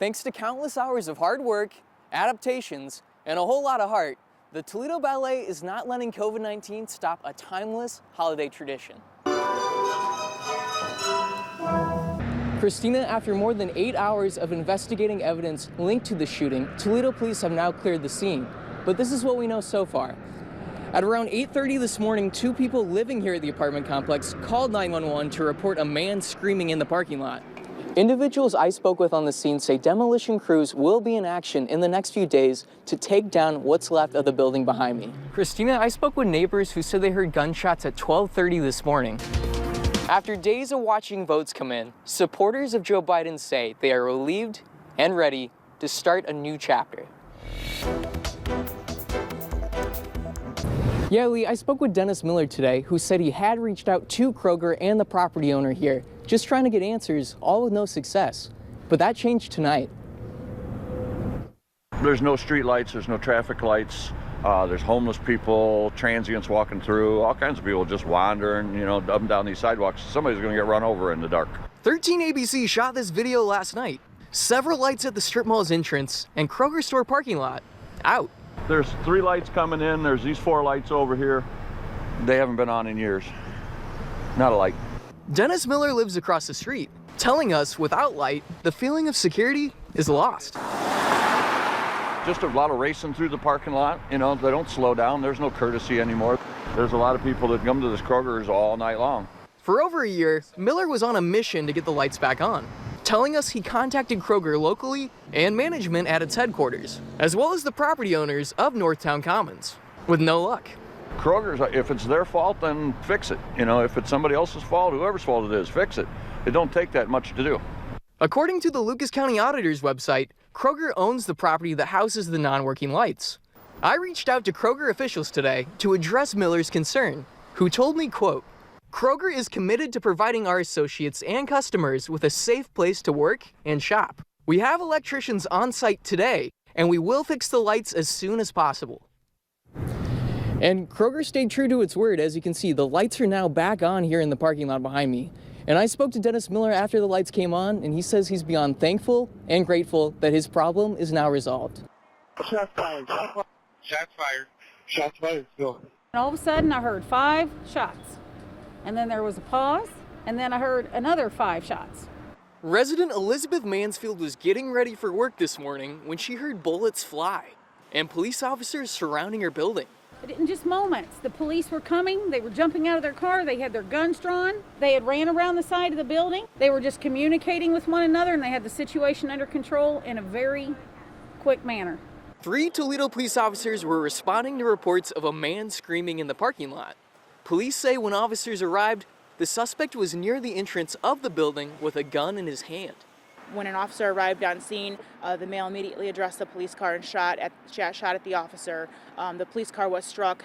Thanks to countless hours of hard work, adaptations, and a whole lot of heart, the Toledo Ballet is not letting COVID-19 stop a timeless holiday tradition. Christina, after more than 8 hours of investigating evidence linked to the shooting, Toledo police have now cleared the scene. But this is what we know so far. At around 8:30 this morning, 2 people living here at the apartment complex called 911 to report a man screaming in the parking lot. Individuals I spoke with on the scene say demolition crews will be in action in the next few days to take down what's left of the building behind me. Christina, I spoke with neighbors who said they heard gunshots at 12:30 this morning. After days of watching votes come in, supporters of Joe Biden say they are relieved and ready to start a new chapter. Yeah, Lee, I spoke with Dennis Miller today, who said he had reached out to Kroger and the property owner here, just trying to get answers, all with no success. But that changed tonight. There's no street lights, there's no traffic lights, there's homeless people, transients walking through, all kinds of people just wandering, up and down these sidewalks. Somebody's gonna get run over in the dark. 13 ABC shot this video last night. Several lights at the strip mall's entrance and Kroger store parking lot out. There's 3 lights coming in, there's these 4 lights over here. They haven't been on in years. Not a light. Dennis Miller lives across the street, telling us without light, the feeling of security is lost. Just a lot of racing through the parking lot, they don't slow down, there's no courtesy anymore. There's a lot of people that come to this Kroger's all night long. For over a year, Miller was on a mission to get the lights back on, telling us he contacted Kroger locally and management at its headquarters, as well as the property owners of Northtown Commons, with no luck. Kroger's, if it's their fault, then fix it. If it's somebody else's fault, whoever's fault it is, fix it. It don't take that much to do. According to the Lucas County Auditor's website, Kroger owns the property that houses the non-working lights. I reached out to Kroger officials today to address Miller's concern, who told me, quote, "Kroger is committed to providing our associates and customers with a safe place to work and shop. We have electricians on site today, and we will fix the lights as soon as possible." And Kroger stayed true to its word. As you can see, the lights are now back on here in the parking lot behind me. And I spoke to Dennis Miller after the lights came on, and he says he's beyond thankful and grateful that his problem is now resolved. Shots fired. Shots fired. Shots fired. Go. And all of a sudden, I heard 5 shots. And then there was a pause, and then I heard another 5 shots. Resident Elizabeth Mansfield was getting ready for work this morning when she heard bullets fly and police officers surrounding her building. But in just moments, the police were coming, they were jumping out of their car, they had their guns drawn, they had ran around the side of the building, they were just communicating with one another, and they had the situation under control in a very quick manner. 3 Toledo police officers were responding to reports of a man screaming in the parking lot. Police say when officers arrived, the suspect was near the entrance of the building with a gun in his hand. When an officer arrived on scene, the male immediately addressed the police car and shot at the officer. The police car was struck.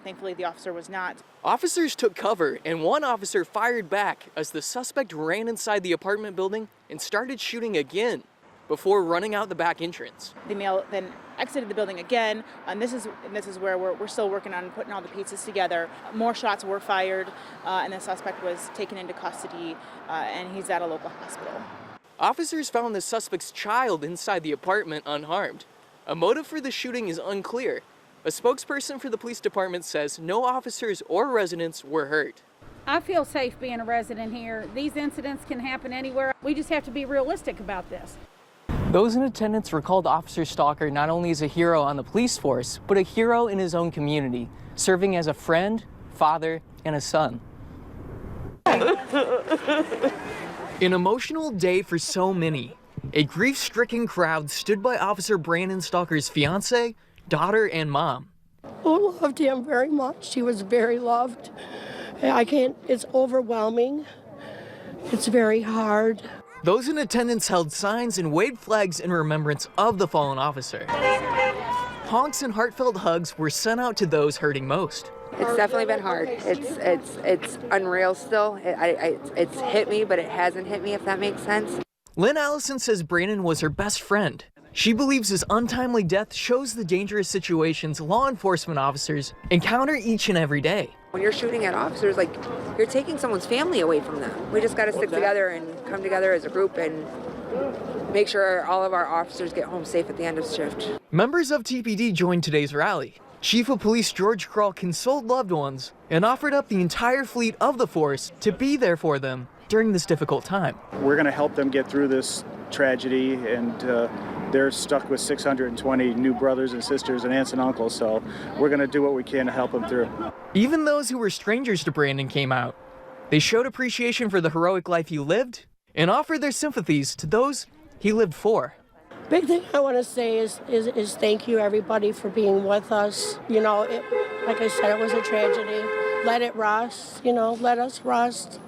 Thankfully, the officer was not. Officers took cover, and one officer fired back as the suspect ran inside the apartment building and started shooting again before running out the back entrance. The male then exited the building again, and this is where we're still working on putting all the pieces together. More shots were fired, and the suspect was taken into custody, and he's at a local hospital. Officers found the suspect's child inside the apartment unharmed. A motive for the shooting is unclear. A spokesperson for the police department says no officers or residents were hurt. I feel safe being a resident here. These incidents can happen anywhere. We just have to be realistic about this. Those in attendance recalled Officer Stalker not only as a hero on the police force, but a hero in his own community, serving as a friend, father, and a son. An emotional day for so many. A grief-stricken crowd stood by Officer Brandon Stalker's fiance, daughter, and mom. I loved him very much. He was very loved. It's overwhelming. It's very hard. Those in attendance held signs and waved flags in remembrance of the fallen officer. Honks and heartfelt hugs were sent out to those hurting most. It's definitely been hard. It's unreal still. It's hit me, but it hasn't hit me, if that makes sense. Lynn Allison says Brandon was her best friend. She believes his untimely death shows the dangerous situations law enforcement officers encounter each and every day. When you're shooting at officers, you're taking someone's family away from them. We just got to stick together and come together as a group and make sure all of our officers get home safe at the end of shift. Members of TPD joined today's rally. Chief of Police George Krull consoled loved ones and offered up the entire fleet of the force to be there for them during this difficult time. We're going to help them get through this tragedy, and they're stuck with 620 new brothers and sisters and aunts and uncles, so we're going to do what we can to help them through. Even those who were strangers to Brandon came out. They showed appreciation for the heroic life he lived and offered their sympathies to those he lived for. Big thing I want to say is thank you, everybody, for being with us. You know, like I said, it was a tragedy. Let it rust, let us rust.